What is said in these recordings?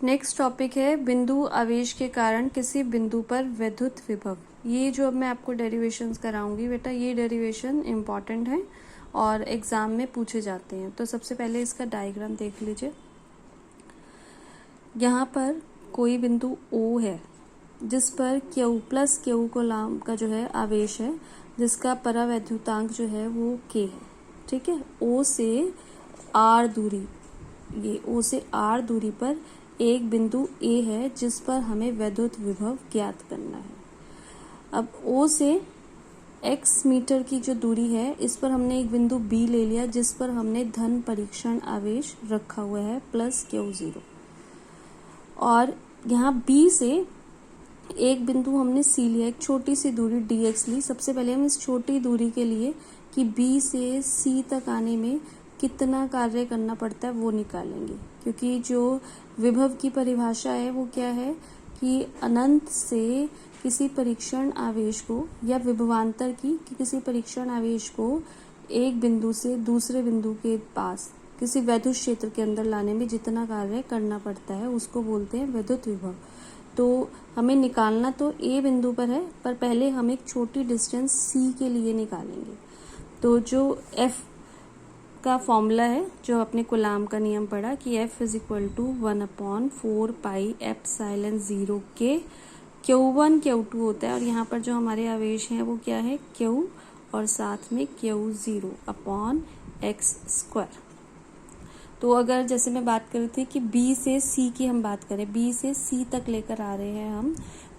Next topic है बिंदु आवेश के कारण किसी बिंदु पर विद्युत विभव। ये जो अब मैं आपको डेरिवेशंस कराऊंगी बेटा, ये डेरिवेशन इम्पॉर्टेंट है और एग्जाम में पूछे जाते हैं। तो सबसे पहले इसका डायग्राम देख लीजिए। यहाँ पर कोई बिंदु O है जिस पर Q प्लस Q कोलॉम का जो है आवेश है, जिसका परावैद्युतांक जो है वो K है। ठीक है, O से R दूरी, ये O से R दूरी पर एक बिंदु A है जिस पर हमें विद्युत विभव ज्ञात करना है। अब O से x मीटर की जो दूरी है, इस पर हमने एक बिंदु B ले लिया जिस पर हमने धन परीक्षण आवेश रखा हुआ है प्लस Q0, और यहाँ B से एक बिंदु हमने C लिया, एक छोटी सी दूरी dx ली। सबसे पहले हम इस छोटी दूरी के लिए कि B से C तक आने में कितना कार्य करना पड़ता है वो निकालेंगे, क्योंकि जो विभव की परिभाषा है वो क्या है कि अनंत से किसी परीक्षण आवेश को या विभवांतर की कि किसी परीक्षण आवेश को एक बिंदु से दूसरे बिंदु के पास किसी वैद्युत क्षेत्र के अंदर लाने में जितना कार्य करना पड़ता है उसको बोलते हैं विद्युत विभव। तो हमें निकालना तो A बिंदु पर है, पर पहले हम एक छोटी डिस्टेंस C के लिए निकालेंगे। तो जो F का फॉर्मूला है, जो अपने कूलाम का नियम पढ़ा कि F is equal to 1/4 pi epsilon 0 के Q1 Q2 होता है, और यहाँ पर जो हमारे आवेश हैं वो क्या है Q और साथ में Q0 अपॉन x स्क्वायर। तो अगर जैसे मैं बात कर रही थी कि B से C की हम बात करें, B से C तक लेकर आ रहे हैं हम,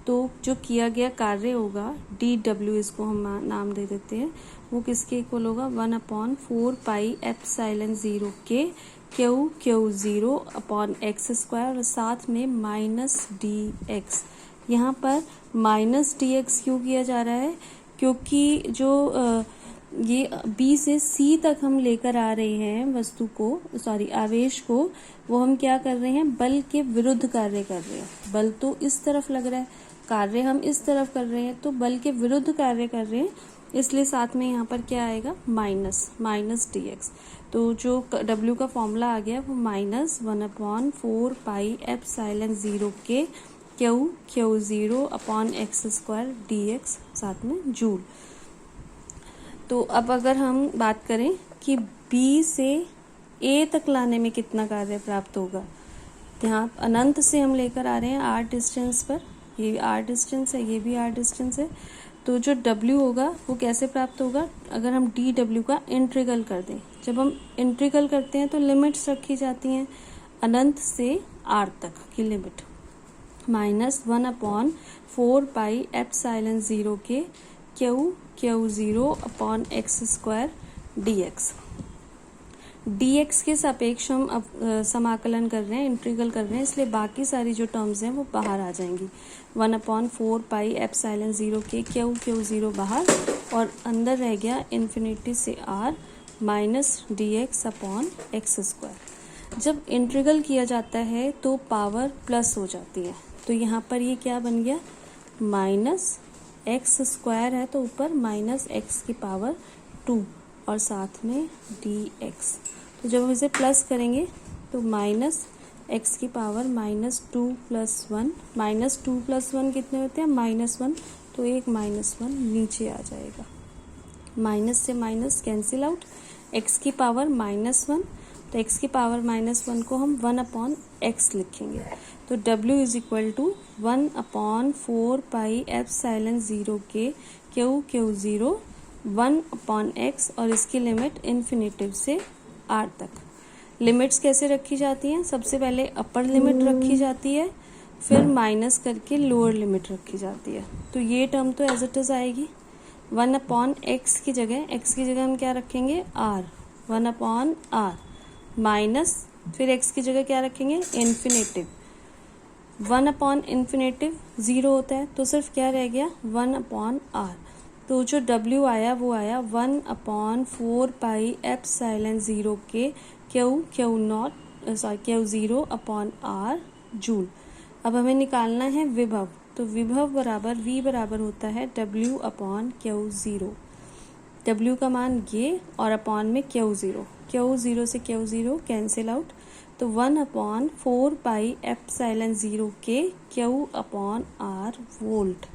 तो जो किया गया कार्य होगा DW, इसको हम नाम दे देते हैं, वो किसके इक्वल होगा 1/4 पाई एप्सिलॉन 0 के Q0 अपॉन x स्क्वायर और साथ में माइनस dx। यहाँ पर माइनस dx क्यों किया जा रहा है? क्योंकि जो ये B से C तक हम लेकर आ रहे हैं वस्तु को, आवेश को, वो हम क्या कर रहे हैं, बल के विरुद्ध कार्य कर रहे हैं। बल तो इस तरफ लग रहा है, कार्य हम इस तरफ कर रहे हैं, तो बल के विरुद्ध कार्य कर रहे हैं, इसलिए साथ में यहाँ पर क्या आएगा माइनस dx। तो जो W का फॉर्मूला आ गया वो -1/4 पाई एप्सिलॉन 0 के Q0 upon x square dx, साथ में जूल। तो अब अगर हम बात करें कि B से A तक लाने में कितना कार्य प्राप्त होगा, यहाँ अनंत से हम लेकर आ रहे हैं R डिस्टेंस पर, ये R डिस्टेंस है, ये भी R डिस्टेंस है। तो जो W होगा वो कैसे प्राप्त होगा, अगर हम DW का इंटीग्रल कर दें। जब हम इंटीग्रल करते हैं तो लिमिट्स रखी जाती हैं, अनंत से R तक की लिमिट -1/4 पाई एप्सिलॉन 0 के Q0 upon x square dx। dx के सापेक्ष हम अब समाकलन कर रहे हैं, इंटीग्रल कर रहे हैं, इसलिए बाकी सारी जो टर्म्स हैं वो बाहर आ जाएंगी। 1/4 पाई एप्सिलॉन 0 के Q0 बाहर, और अंदर रह गया इन्फिनिटी से R minus dx upon x square. जब इंटीग्रल किया जाता है तो पावर प्लस हो जाती है, तो यहाँ पर ये क्या बन गया माइनस x स्क्वायर है, तो ऊपर माइनस x की पावर 2 और साथ में dx। तो जब हम इसे प्लस करेंगे तो माइनस x की पावर -2 + 1, -2 + 1 कितने होते हैं -1, तो एक -1 नीचे आ जाएगा, माइनस से माइनस कैंसिल आउट, x की पावर -1, तो x की पावर -1 को हम 1/x लिखेंगे। तो W is equal to 1/4 pi epsilon 0 के Q0 1/x, और इसकी लिमिट इन्फिनिटिव से R तक। लिमिट्स कैसे रखी जाती हैं, सबसे पहले अपर लिमिट रखी जाती है, फिर माइनस करके लोअर लिमिट रखी जाती है। तो ये टर्म तो एज इट इज आएगी, 1/x की जगह हम क्या रखेंगे R, 1/R माइनस, फिर x की जगह क्या रखेंगे इन्फिनिटिव, 1/इन्फिनिटिव 0 होता है, तो सिर्फ क्या रह गया 1/R। तो जो W आया वो आया 1/4 पाई एप्सिलॉन 0 के Q0 अपॉन R जूल। अब हमें निकालना है विभव, तो विभव बराबर V बराबर होता है W/Q0। W का मान ये और अपॉन में Q0, क्यू ज़ीरो से क्यू ज़ीरो कैंसिल आउट, तो 1/4 पाई एप्सिलॉन 0 के क्यू अपॉन आर वोल्ट।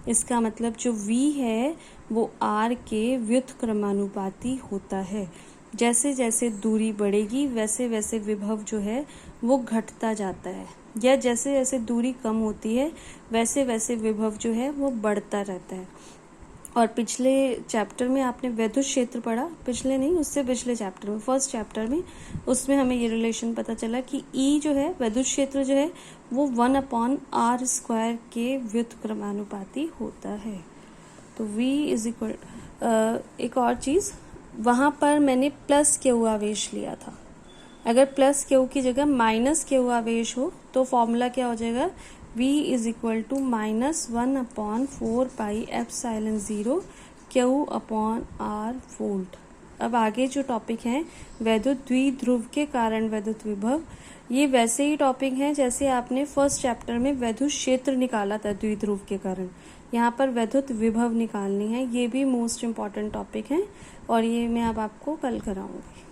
इसका मतलब जो V है वो R के व्युत्क्रमानुपाती होता है। जैसे जैसे दूरी बढ़ेगी वैसे वैसे विभव जो है वो घटता जाता है, या जैसे जैसे दूरी कम होती है वैसे वैसे विभव जो है वो बढ़ता रहता है। और पिछले चैप्टर में आपने वैद्युत क्षेत्र पढ़ा, पिछले नहीं उससे पिछले चैप्टर में, फर्स्ट चैप्टर में, उसमें हमें ये रिलेशन पता चला कि E जो है वैद्युत क्षेत्र जो है वो 1/r² के व्युत्क्रमानुपाती होता है। तो V इज इक्वल, एक और चीज़, वहाँ पर मैंने प्लस क्यू आवेश लिया था। अगर प्लस क्यू की जगह माइनस क्यू आवेश हो तो फॉर्मूला क्या हो जाएगा, V is equal to -1/4 pi epsilon 0 Q upon R volt. अब आगे जो टॉपिक हैं वैद्युत द्विध्रुव के कारण वैद्युत विभव, ये वैसे ही टॉपिक हैं जैसे आपने फर्स्ट चैप्टर में वैद्युत क्षेत्र निकाला था द्विध्रुव के कारण। यहाँ पर वैद्युत विभव निकालनी है, ये भी मोस्ट इम्पॉर्टेंट टॉपिक है और ये मैं अब आपको कल कराऊंगी।